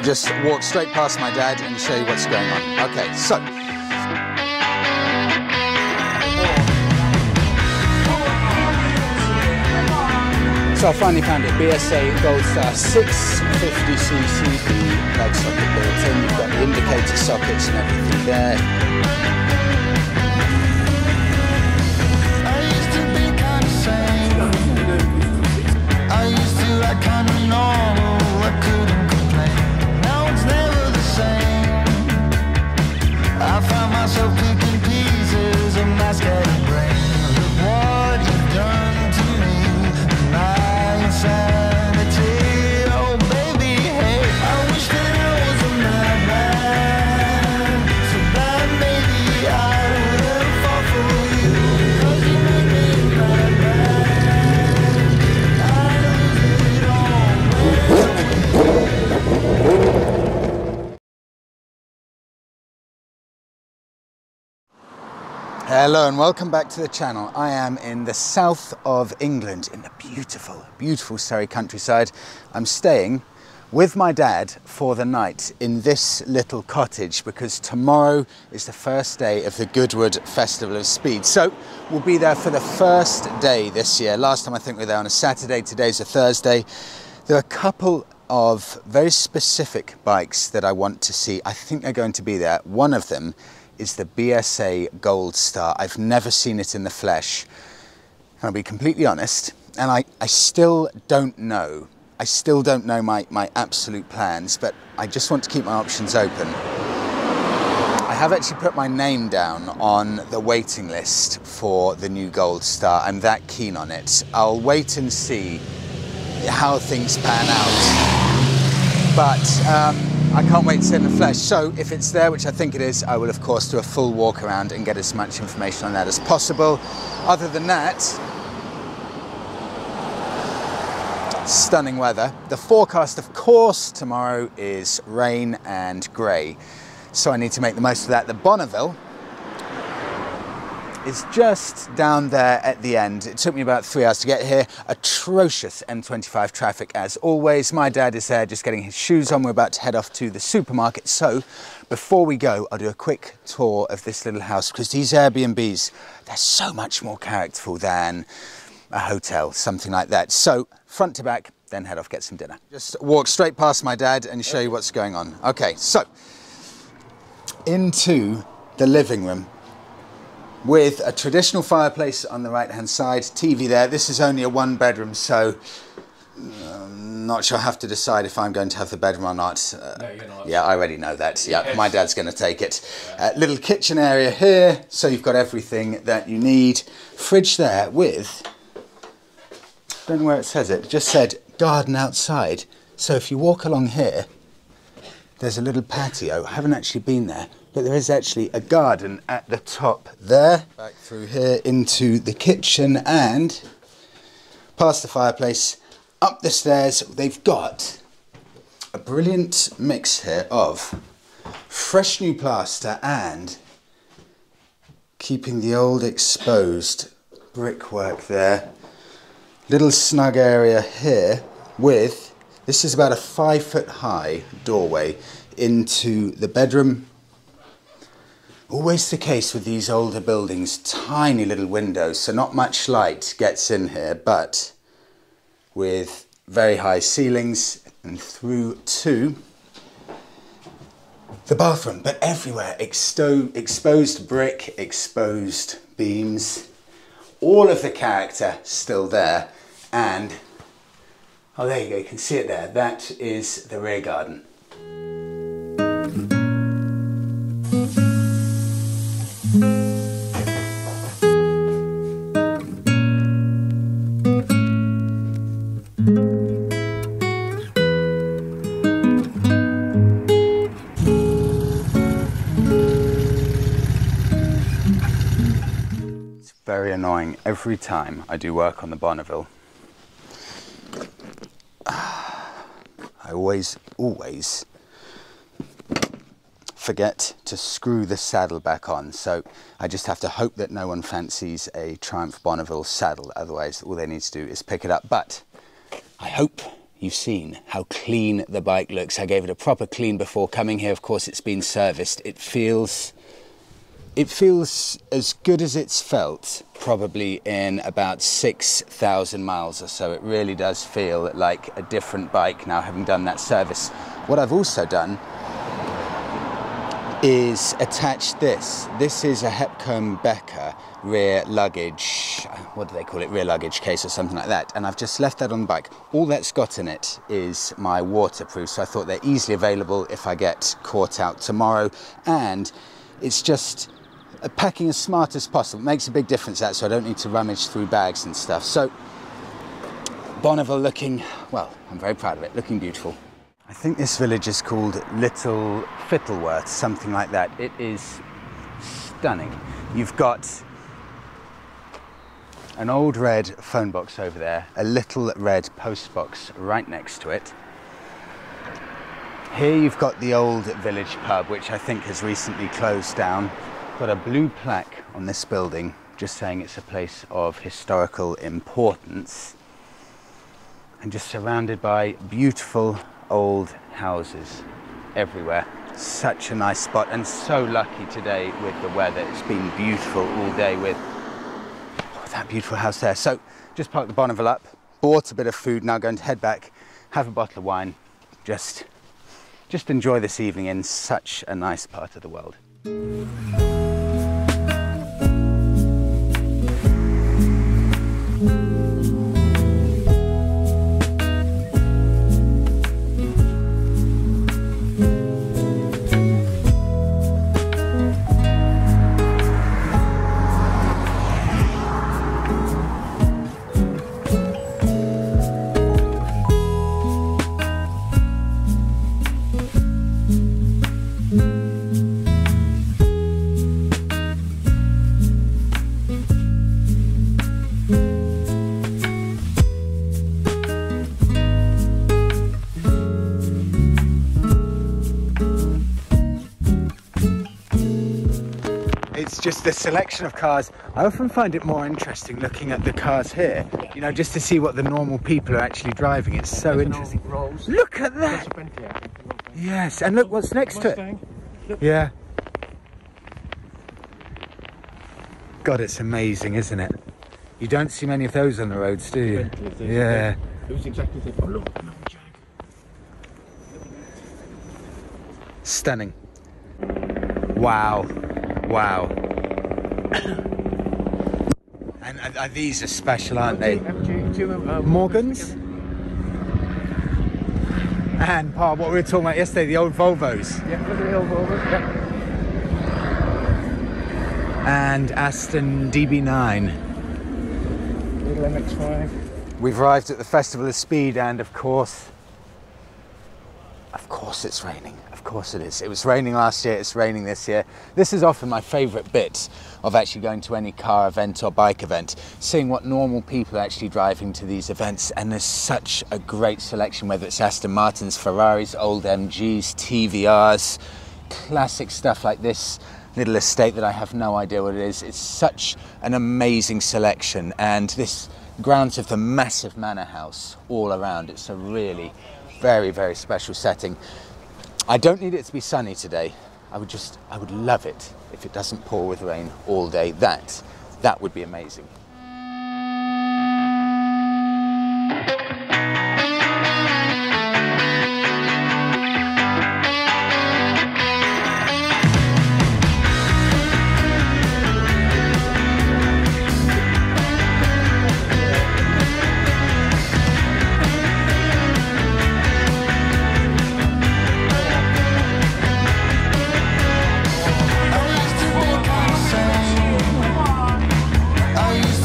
just walk straight past my dad and show you what's going on. Okay, so. So I finally found it, BSA Gold Star 650cc plug socket built in. You've got the indicator sockets and everything there. I used to be kind of sane. I used to act kind of normal. I couldn't complain. Now it's never the same. I found myself picking pieces of my scattered brain. Look what you've done to me. My insanity. Oh baby, hey, I wish that I was a madman. So that maybe I wouldn't fall for you. 'Cause you make me a madman. I lose it all. Hello and welcome back to the channel. I am in the south of England in the beautiful, beautiful Surrey countryside. I'm staying with my dad for the night in this little cottage because tomorrow is the first day of the Goodwood Festival of Speed. So we'll be there for the first day this year. Last time I think we were there on a Saturday, today's a Thursday. There are a couple of very specific bikes that I want to see. I think they're going to be there. One of them is the BSA Gold Star. I've never seen it in the flesh. I'll be completely honest, and I still don't know. I still don't know my absolute plans, but I just want to keep my options open. I have actually put my name down on the waiting list for the new Gold Star. I'm that keen on it. I'll wait and see how things pan out. But I can't wait to see it in the flesh. So if it's there, which I think it is, I will of course do a full walk around and get as much information on that as possible. Other than that, stunning weather. The forecast, of course, tomorrow is rain and grey. So I need to make the most of that. The Bonneville is just down there at the end. It took me about 3 hours to get here. Atrocious M25 traffic as always. My dad is there just getting his shoes on. We're about to head off to the supermarket. So before we go, I'll do a quick tour of this little house because these Airbnbs, they're so much more characterful than a hotel, something like that. So front to back, then head off, get some dinner. Just walk straight past my dad and show you what's going on. Okay, so into the living room, with a traditional fireplace on the right hand side, TV there. This is only a one bedroom, so I'm not sure I have to decide if I'm going to have the bedroom or not. No, you're not. Yeah, I already know that. Yeah, my dad's going to take it. Little kitchen area here, so you've got everything that you need. Fridge there with, I don't know where it says it, just said garden outside. So if you walk along here, there's a little patio. I haven't actually been there, but there is actually a garden at the top there. Back through here into the kitchen and past the fireplace, up the stairs. They've got a brilliant mix here of fresh new plaster and keeping the old exposed brickwork there. Little snug area here with, this is about a 5 foot high doorway into the bedroom. Always the case with these older buildings, tiny little windows, so not much light gets in here, but with very high ceilings and through to the bathroom, but everywhere exposed brick, exposed beams, all of the character still there. And oh, there you go, you can see it there. That is the rear garden. It's very annoying every time I do work on the Bonneville. I always forget to screw the saddle back on, so I just have to hope that no one fancies a Triumph Bonneville saddle, otherwise all they need to do is pick it up. But I hope you've seen how clean the bike looks. I gave it a proper clean before coming here. Of course, it's been serviced. It feels as good as it's felt probably in about 6,000 miles or so. It really does feel like a different bike now, having done that service. What I've also done is attach this. This is a Hepcomb Becker rear luggage, what do they call it, rear luggage case or something like that, and I've just left that on the bike. All that's got in it is my waterproof, so I thought they're easily available if I get caught out tomorrow, and it's just packing as smart as possible. It makes a big difference, that, so I don't need to rummage through bags and stuff. So Bonneville looking, well, I'm very proud of it, looking beautiful. I think this village is called Little Fittleworth, something like that. It is stunning. You've got an old red phone box over there, a little red post box right next to it. Here you've got the old village pub, which I think has recently closed down. Got a blue plaque on this building just saying it's a place of historical importance, and just surrounded by beautiful old houses everywhere. Such a nice spot, and so lucky today with the weather. It's been beautiful all day with that beautiful house there. So just parked the Bonneville up, bought a bit of food, now going to head back, have a bottle of wine, just enjoy this evening in such a nice part of the world. It's just the selection of cars. I often find it more interesting looking at the cars here, you know, just to see what the normal people are actually driving. It's so interesting. Look at that! Yes, and look what's next to it. Yeah. God, it's amazing, isn't it? You don't see many of those on the roads, do you? Yeah. Stunning. Wow. Wow. And these are special, aren't they? Morgans? And what we were talking about yesterday, the old Volvos. Yeah, look at the old Volvos. Yeah. And Aston DB9. Little MX-5. We've arrived at the Festival of Speed, and of course it's raining. Of course it is. It was raining last year, it's raining this year. This is often my favourite bit of actually going to any car event or bike event, seeing what normal people are actually driving to these events, and there's such a great selection, whether it's Aston Martins, Ferraris, old MGs, TVRs, classic stuff like this little estate that I have no idea what it is. It's such an amazing selection, and this grounds of the massive manor house all around. It's a really very, very special setting. I don't need it to be sunny today. I would love it if it doesn't pour with rain all day. That would be amazing. I used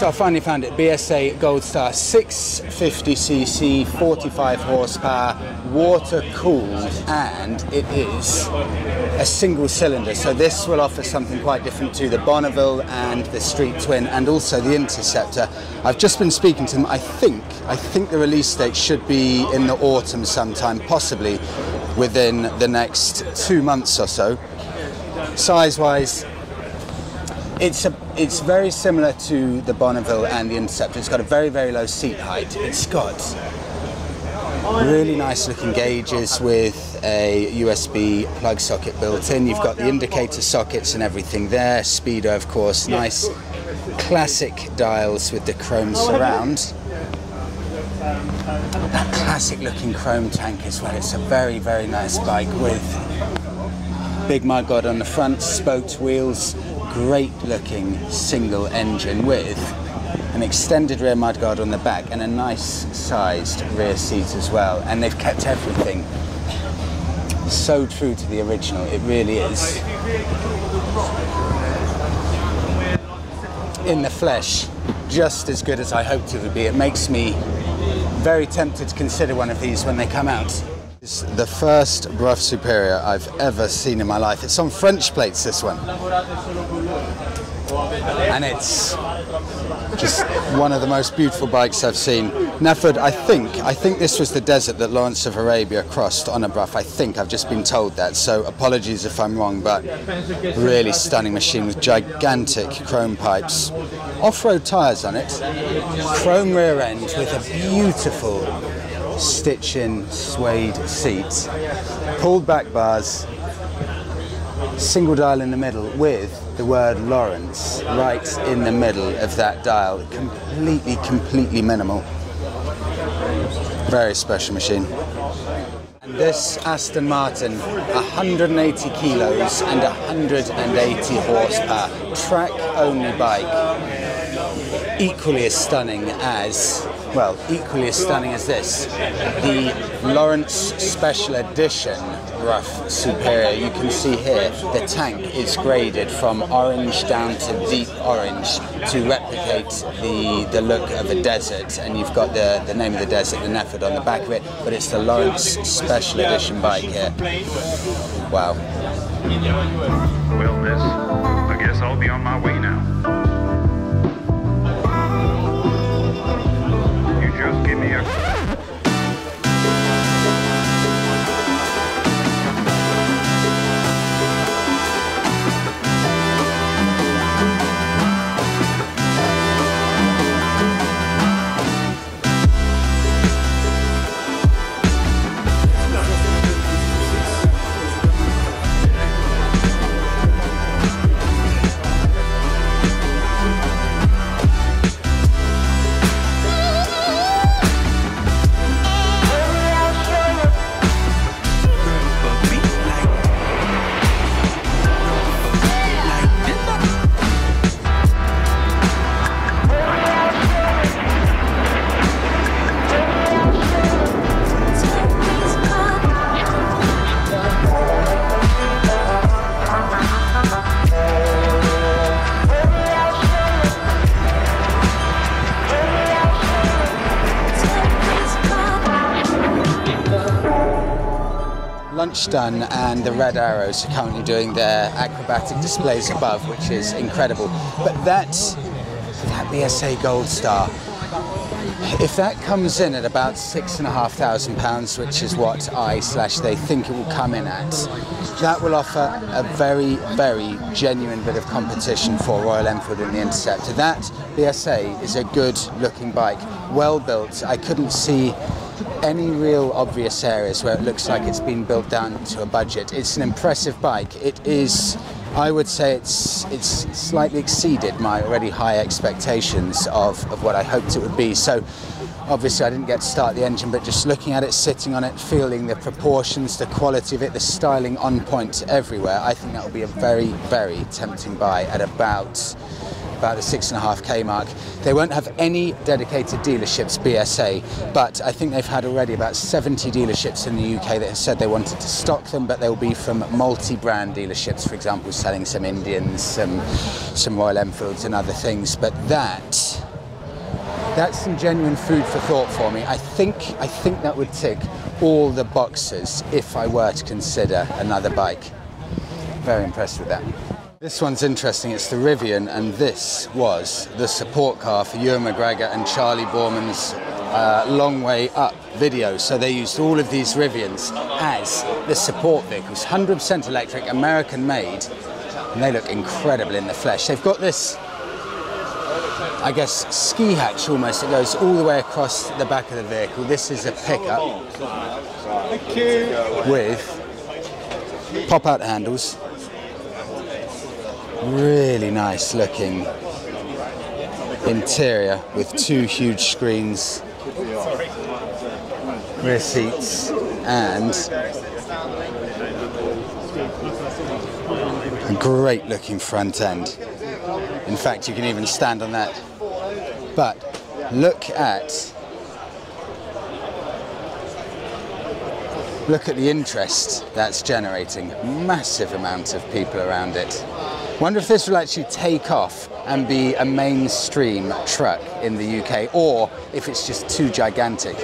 So I finally found it, BSA Gold Star, 650cc, 45 horsepower, water cooled, and it is a single cylinder. So this will offer something quite different to the Bonneville and the Street Twin and also the Interceptor. I've just been speaking to them. I think the release date should be in the autumn sometime, possibly within the next 2 months or so. Size-wise, it's very similar to the Bonneville and the Interceptor. It's got a very, very low seat height. It's got really nice looking gauges with a USB plug socket built in. You've got the indicator sockets and everything there. Speedo, of course, nice classic dials with the chrome surround. That classic looking chrome tank as well. It's a very, very nice bike with big mudguard on the front, spoked wheels, great looking single engine with an extended rear mudguard on the back and a nice sized rear seat as well. And they've kept everything so true to the original, it really is. In the flesh, just as good as I hoped it would be. It makes me very tempted to consider one of these when they come out. It's the first Brough Superior I've ever seen in my life. It's on French plates, this one. And it's just one of the most beautiful bikes I've seen. Nefford, I think this was the desert that Lawrence of Arabia crossed on a Brough. I've just been told that, so apologies if I'm wrong, but really stunning machine with gigantic chrome pipes. Off-road tyres on it, chrome rear end with a beautiful stitch-in suede seat, pulled back bars, single dial in the middle with the word Lawrence right in the middle of that dial. Completely minimal. Very special machine. And this Aston Martin, 180 kilos and 180 horsepower, track-only bike, equally as stunning as this, the Lawrence Special Edition Brough Superior. You can see here the tank is graded from orange down to deep orange to replicate the look of a desert, and you've got the name of the desert, the Nefford, on the back of it, but it's the Lawrence Special Edition bike here. Wow. Well, miss, I guess I'll be on my way now. Just give me a... Lunch done, and the Red Arrows are currently doing their acrobatic displays above, which is incredible. But that BSA Gold Star, if that comes in at about £6,500, which is what they think it will come in at, that will offer a very, very genuine bit of competition for Royal Enfield in the Interceptor. That BSA is a good looking bike, well built. I couldn't see any real obvious areas where it looks like it's been built down to a budget. It's an impressive bike. It is, I would say it's slightly exceeded my already high expectations of what I hoped it would be. So obviously I didn't get to start the engine, but just looking at it, sitting on it, feeling the proportions, the quality of it, the styling on point everywhere, I think that will be a very, very tempting buy at about the 6.5K mark. They won't have any dedicated dealerships, BSA, but I think they've had already about 70 dealerships in the UK that have said they wanted to stock them, but they'll be from multi-brand dealerships, for example, selling some Indians, some Royal Enfields and other things. But that That's some genuine food for thought for me. I think that would tick all the boxes if I were to consider another bike. Very impressed with that. This one's interesting. It's the Rivian, and this was the support car for Ewan McGregor and Charlie Borman's Long Way Up video. So they used all of these Rivians as the support vehicles. 100% electric, American made, and they look incredible in the flesh. They've got this, I guess, ski hatch almost. It goes all the way across the back of the vehicle. This is a pickup with pop-out handles. Really nice looking interior with two huge screens, rear seats, and a great looking front end. In fact, you can even stand on that. But look at the interest that's generating. Massive amount of people around it. Wonder if this will actually take off and be a mainstream truck in the UK, or if it's just too gigantic.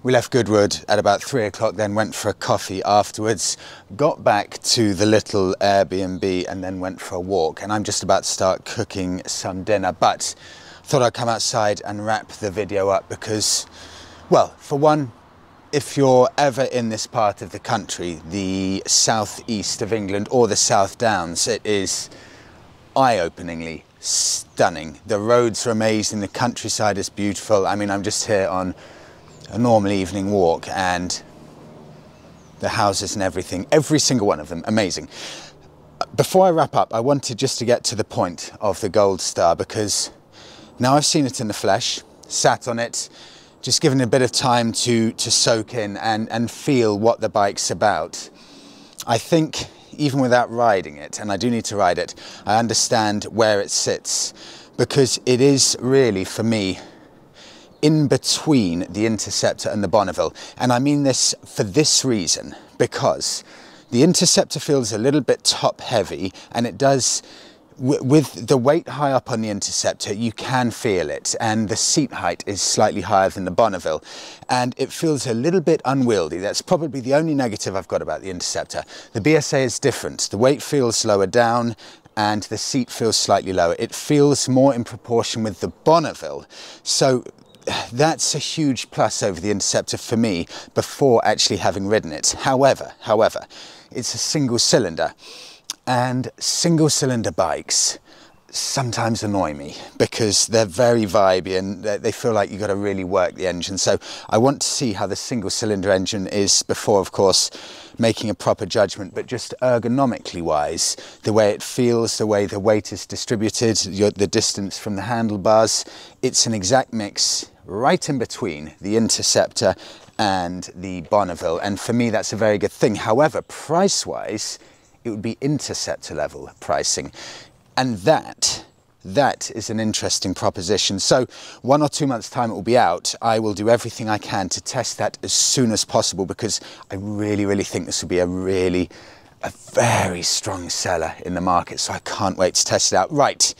We left Goodwood at about 3 o'clock, then went for a coffee afterwards, got back to the little Airbnb and then went for a walk. And I'm just about to start cooking some dinner, but thought I'd come outside and wrap the video up because, well, for one, if you're ever in this part of the country, the southeast of England or the South Downs, it is eye-openingly stunning. The roads are amazing, the countryside is beautiful. I mean, I'm just here on a normal evening walk and the houses and everything, every single one of them, amazing. Before I wrap up, I wanted just to get to the point of the Gold Star because now I've seen it in the flesh, sat on it, just given a bit of time to soak in and feel what the bike's about. I think even without riding it, and I do need to ride it, I understand where it sits because it is really, for me, in between the Interceptor and the Bonneville. And I mean this for this reason, because the Interceptor feels a little bit top heavy and it does with the weight high up on the Interceptor, you can feel it, and the seat height is slightly higher than the Bonneville, and it feels a little bit unwieldy. That's probably the only negative I've got about the Interceptor. The BSA is different. The weight feels lower down and the seat feels slightly lower. It feels more in proportion with the Bonneville. So that's a huge plus over the Interceptor for me before actually having ridden it. However, it's a single cylinder. And single-cylinder bikes sometimes annoy me because they're very vibey and they feel like you've got to really work the engine. So I want to see how the single-cylinder engine is before, of course, making a proper judgment. But just ergonomically wise, the way it feels, the way the weight is distributed, the distance from the handlebars, it's an exact mix right in between the Interceptor and the Bonneville. And for me, that's a very good thing. However, price-wise, it would be Interceptor level pricing, and that is an interesting proposition. So 1 or 2 months time it will be out. I will do everything I can to test that as soon as possible, because I really think this will be a very strong seller in the market. So I can't wait to test it out. Right,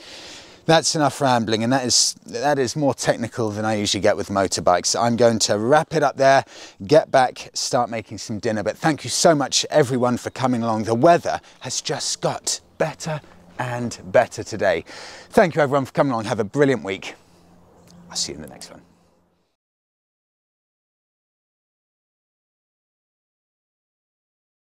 that's enough rambling, and that is more technical than I usually get with motorbikes. I'm going to wrap it up there, get back, start making some dinner. But thank you so much, everyone, for coming along. The weather has just got better and better today. Thank you, everyone, for coming along. Have a brilliant week. I'll see you in the next one.